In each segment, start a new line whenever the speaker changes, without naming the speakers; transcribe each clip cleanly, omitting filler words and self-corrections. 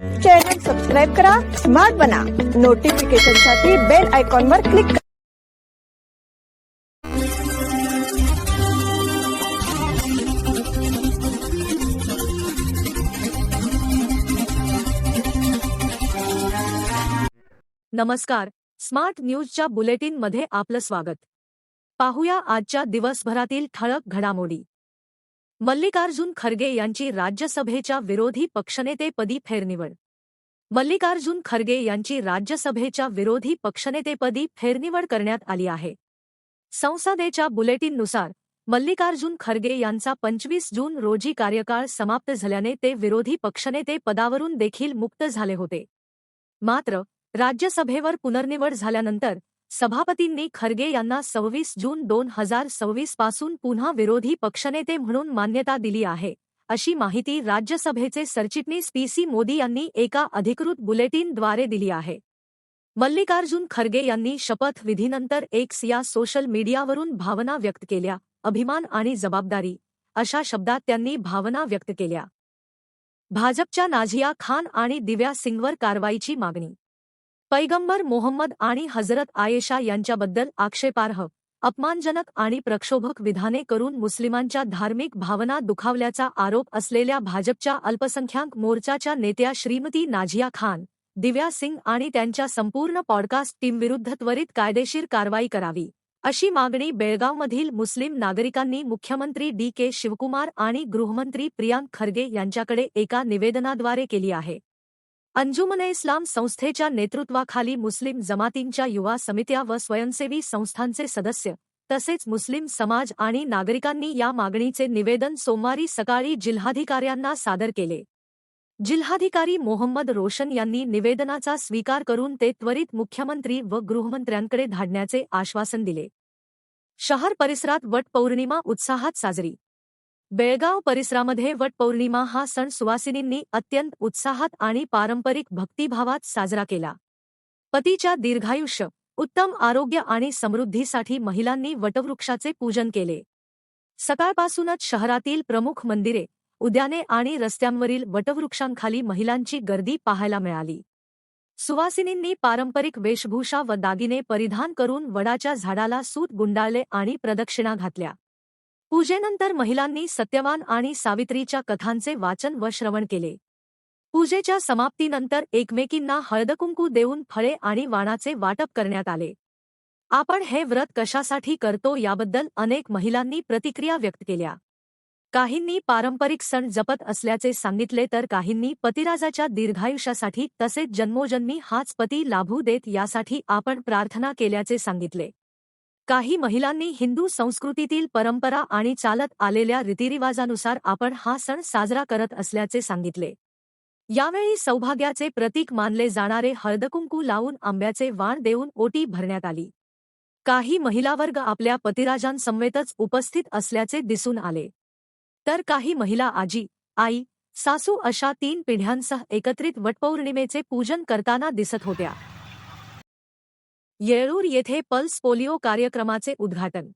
Channel subscribe करा, smart बना, नोटिफिकेशनसाठी bell आयकॉनवर क्लिक करा.
नमस्कार, स्मार्ट न्यूजच्या बुलेटिनमध्ये आपलं स्वागत. पाहूया आजच्या दिवसभरातील ठळक घडामोडी. मल्लिकार्जुन खरगे यांची राज्यसभेच्या विरोधी पक्षनेतेपदी फेरनिवड. मल्लिकार्जुन खरगे यांची राज्यसभेच्या विरोधी पक्षनेतेपदी फेरनिवड करण्यात आली आहे. संसदेच्या बुलेटिननुसार मल्लिकार्जुन खरगे यांचा 25 जून रोजी कार्यकाळ समाप्त झाल्याने ते विरोधी पक्षनेते पदावरून देखील मुक्त झाले होते. मात्र राज्यसभेवर पुनर्निवड झाल्यानंतर सभापतींनी खरगे यांना 26 जून 2026 पासून पुन्हा विरोधी पक्षनेते म्हणून मान्यता दिली आहे, अशी माहिती राज्यसभेचे सरचिटणीस पी.सी. मोदी यांनी एका अधिकृत बुलेटिनद्वारे दिली आहे. मल्लिकार्जुन खरगे यांनी शपथविधीनंतर एक्स या सोशल मीडियावरून भावना व्यक्त केल्या. अभिमान आणि जबाबदारी अशा शब्दात त्यांनी भावना व्यक्त केल्या. भाजपच्या नाझिया खान आणि दिव्या सिंगवर कारवाईची मागणी. पैगंबर मोहम्मद आणि हजरत आयेशा यांच्याबद्दल आक्षेपार्ह, अपमानजनक आणि प्रक्षोभक विधाने करून मुस्लिमांच्या धार्मिक भावना दुखावल्याचा आरोप असलेल्या भाजपच्या अल्पसंख्याक मोर्चाच्या नेत्या श्रीमती नाझिया खान, दिव्या सिंग आणि त्यांच्या संपूर्ण पॉडकास्ट टीमविरुद्ध त्वरित कायदेशीर कारवाई करावी, अशी मागणी बेळगावमधील मुस्लिम नागरिकांनी मुख्यमंत्री डी.के. शिवकुमार आणि गृहमंत्री प्रियांक खरगे यांच्याकडे एका निवेदनाद्वारे केली आहे. अंजुमन-ए-इस्लाम संस्थेच्या नेतृत्वाखाली मुस्लिम जमातींच्या युवा समित्या व स्वयंसेवी संस्थांचे सदस्य तसेच मुस्लिम समाज आणि नागरिकांनी या मागणीचे निवेदन सोमवारी सकाळी जिल्हाधिकाऱ्यांना सादर केले. जिल्हाधिकारी मोहम्मद रोशन यांनी निवेदनाचा स्वीकार करून ते त्वरित मुख्यमंत्री व गृहमंत्र्यांकडे धाडण्याचे आश्वासन दिले. शहर परिसरात वटपौर्णिमा उत्साहात साजरी. बेळगाव परिसरामध्ये वटपौर्णिमा हा सण सुवासिनींनी अत्यंत उत्साहात आणि पारंपरिक भक्तिभावात साजरा केला. पतीच्या दीर्घायुष्य, उत्तम आरोग्य आणि समृद्धीसाठी महिलांनी वटवृक्षाचे पूजन केले. सकाळपासूनच शहरातील प्रमुख मंदिरे, उद्याने आणि रस्त्यांवरील वटवृक्षांखाली महिलांची गर्दी पाहायला मिळाली. सुवासिनींनी पारंपरिक वेशभूषा व दागिने परिधान करून वडाच्या झाडाला सूत गुंडाळले आणि प्रदक्षिणा घातल्या. पूजेनंतर महिलांनी सत्यवान आणि सावित्रीच्या कथांचे वाचन व श्रवण केले. पूजेच्या समाप्तीनंतर एकमेकींना हळदकुंकू देऊन फळे आणि वाणाचे वाटप करण्यात आले. आपण हे व्रत कशासाठी करतो याबद्दल अनेक महिलांनी प्रतिक्रिया व्यक्त केल्या. काहींनी पारंपरिक सण जपत असल्याचे सांगितले तर काहींनी पतिराजाच्या दीर्घायुष्यासाठी तसेच जन्मोजन्मी हाच पती लाभू देत यासाठी आपण प्रार्थना केल्याचे सांगितले. काही महिलांनी हिंदू संस्कृतीतील परंपरा आणि चालत आलेल्या रीतिरिवाजानुसार आपण हा सण साजरा करत असल्याचे सांगितले. यावेळी सौभाग्याचे प्रतीक मानले जाणारे हळदकुंकू लावून आंब्याचे वाण देऊन ओटी भरण्यात आली. काही महिलावर्ग आपल्या पतिराजांसमवेतच उपस्थित असल्याचे दिसून आले. तर काही महिला आजी, आई, सासू अशा 3 पिढ्यांसह एकत्रित वटपौर्णिमेचे पूजन करताना दिसत होत्या. येळूर येथे पल्स पोलिओ कार्यक्रमाचे उद्घाटन.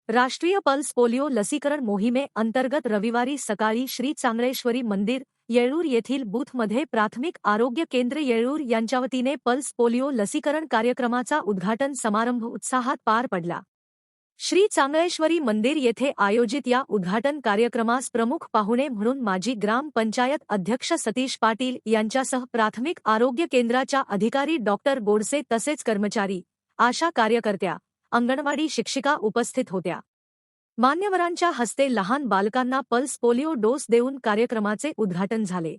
राष्ट्रीय पल्स पोलिओ लसीकरण मोहिमे अंतर्गत रविवारी सकाळी श्री चांगळेश्वरी मंदिर, येळूर येथील बूथमध्ये प्राथमिक आरोग्य केंद्र येळूर यांच्या वतीने पल्स पोलिओ लसीकरण कार्यक्रमाचा उद्घाटन समारंभ उत्साहात पार पडला. श्री चांगळेश्वरी मंदिर येथे आयोजित या उद्घाटन कार्यक्रमास प्रमुख पाहुणे म्हणून माजी ग्राम पंचायत अध्यक्ष सतीश पाटील यांच्यासह प्राथमिक आरोग्य केंद्राच्या अधिकारी डॉक्टर गोडसे तसेच कर्मचारी, आशा कार्यकर्त्या, अंगणवाडी शिक्षिका उपस्थित होत्या. मान्यवरांच्या हस्ते लहान बालकांना पल्स पोलिओ डोस देऊन कार्यक्रमाचे उद्घाटन झाले.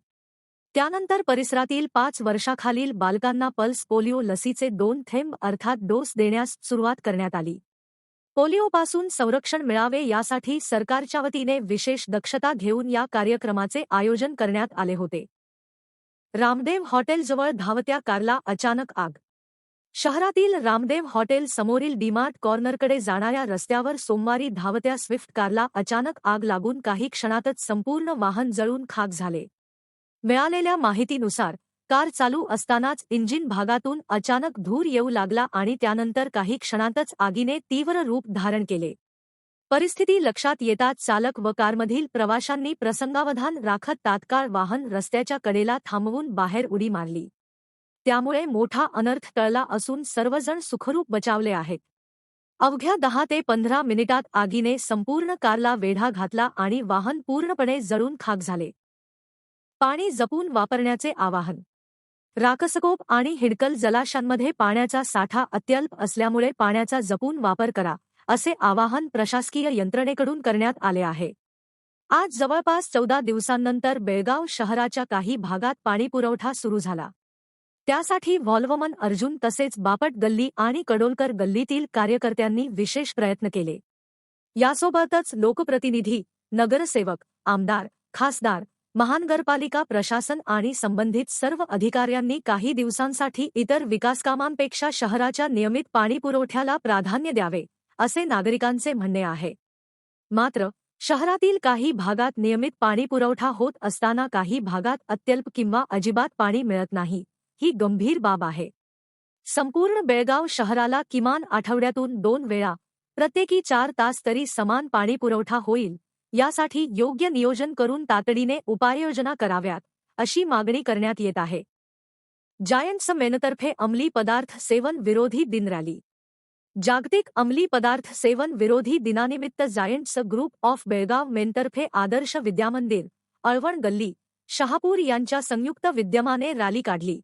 त्यानंतर परिसरातील 5 वर्षाखालील बालकांना पल्स पोलिओ लसीचे 2 थेंब अर्थात डोस देण्यास सुरुवात करण्यात आली. पोलिओपासून संरक्षण मिळावे यासाठी सरकारच्या वतीने विशेष दक्षता घेऊन या कार्यक्रमाचे आयोजन करण्यात आले होते. रामदेव हॉटेलजवळ धावत्या कारला अचानक आग. शहरातील रामदेव हॉटेल समोरील डीमार्ट कॉर्नरकडे जाणाऱ्या रस्त्यावर सोमवारी धावत्या स्विफ्ट कारला अचानक आग लागून काही क्षणातच संपूर्ण वाहन जळून खाक झाले. मिळालेल्या माहितीनुसार कार चालू असतानाच इंजिन भागातून अचानक धूर येऊ लागला आणि त्यानंतर काही क्षणातच आगीने तीव्र रूप धारण केले. परिस्थिती लक्षात येताच चालक व कारमधील प्रवाशांनी प्रसंगावधान राखत तात्काळ वाहन रस्त्याच्या कडेला थांबवून बाहेर उडी मारली. त्यामुळे मोठा अनर्थ टळला असून सर्वजण सुखरूप बचावले आहेत. अवघ्या 10 ते 15 मिनिटात आगीने संपूर्ण कारला वेढा घातला आणि वाहन पूर्णपणे जळून खाक झाले. पाणी जपून वापरण्याचे आवाहन. राकसकोप आणि हिडकल जलाशयांमध्ये पाण्याचा साठा अत्यल्प असल्यामुळे पाण्याचा जपून वापर करा, असे आवाहन प्रशासकीय यंत्रणेकडून करण्यात आले आहे. आज जवळपास 14 दिवसांनंतर बेळगाव शहराच्या काही भागात पाणीपुरवठा सुरू झाला. त्यासाठी व्हॉल्वमन अर्जुन तसेच बापट गल्ली आणि कडोलकर गल्लीतील कार्यकर्त्यांनी विशेष प्रयत्न केले. यासोबतच लोकप्रतिनिधी, नगरसेवक, आमदार, खासदार, महानगरपालिका प्रशासन आणि संबंधित सर्व अधिकाऱ्यांनी काही दिवसांसाठी इतर विकासकामांपेक्षा शहराच्या नियमित पाणीपुरवठ्याला प्राधान्य द्यावे, असे नागरिकांचे म्हणणे आहे. मात्र शहरातील काही भागात नियमित पाणीपुरवठा होत असताना काही भागात अत्यल्प किंवा अजिबात पाणी मिळत नाही, ही गंभीर बाब आहे. संपूर्ण बेळगाव शहराला किमान आठवड्यातून 2 वेळा, प्रत्येकी 4 तास तरी समान पाणीपुरवठा होईल, यासाठी योग्य नियोजन करून तातडीने उपाययोजना कराव्यात, अशी मागणी करण्यात येत आहे. जायंट्स मेनतर्फे अंमली पदार्थ सेवन विरोधी दिन रॅली. जागतिक अंमली पदार्थ सेवन विरोधी दिनानिमित्त जायंट्स ग्रुप ऑफ बेळगाव मेनतर्फे आदर्श विद्यामंदिर, अळवण गल्ली, शहापूर यांच्या संयुक्त विद्यमाने रॅली काढली.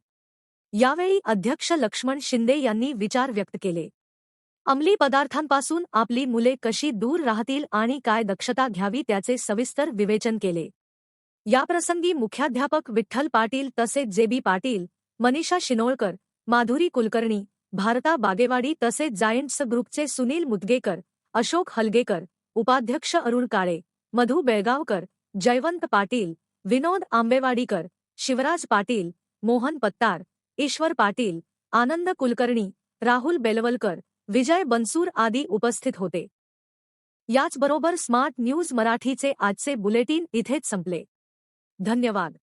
यावेळी अध्यक्ष लक्ष्मण शिंदे यांनी विचार व्यक्त केले. अंमली पदार्थांपासून आपली मुले कशी दूर राहतील आणि काय दक्षता घ्यावी त्याचे सविस्तर विवेचन केले. याप्रसंगी मुख्याध्यापक विठ्ठल पाटील तसेच जे.बी. पाटील, मनीषा शिनोळकर, माधुरी कुलकर्णी, भारता बागेवाडी तसेच जायंट्स ग्रुपचे सुनील मुदगेकर, अशोक हलगेकर, उपाध्यक्ष अरुण काळे, मधु बेळगावकर, जयवंत पाटील, विनोद आंबेवाडीकर, शिवराज पाटील, मोहन पत्तार, ईश्वर पाटील, आनंद कुलकर्णी, राहुल बेलवलकर, विजय बनसूर आदी उपस्थित होते. याचबरोबर स्मार्ट न्यूज मराठीचे आजचे बुलेटिन इथेच संपले. धन्यवाद.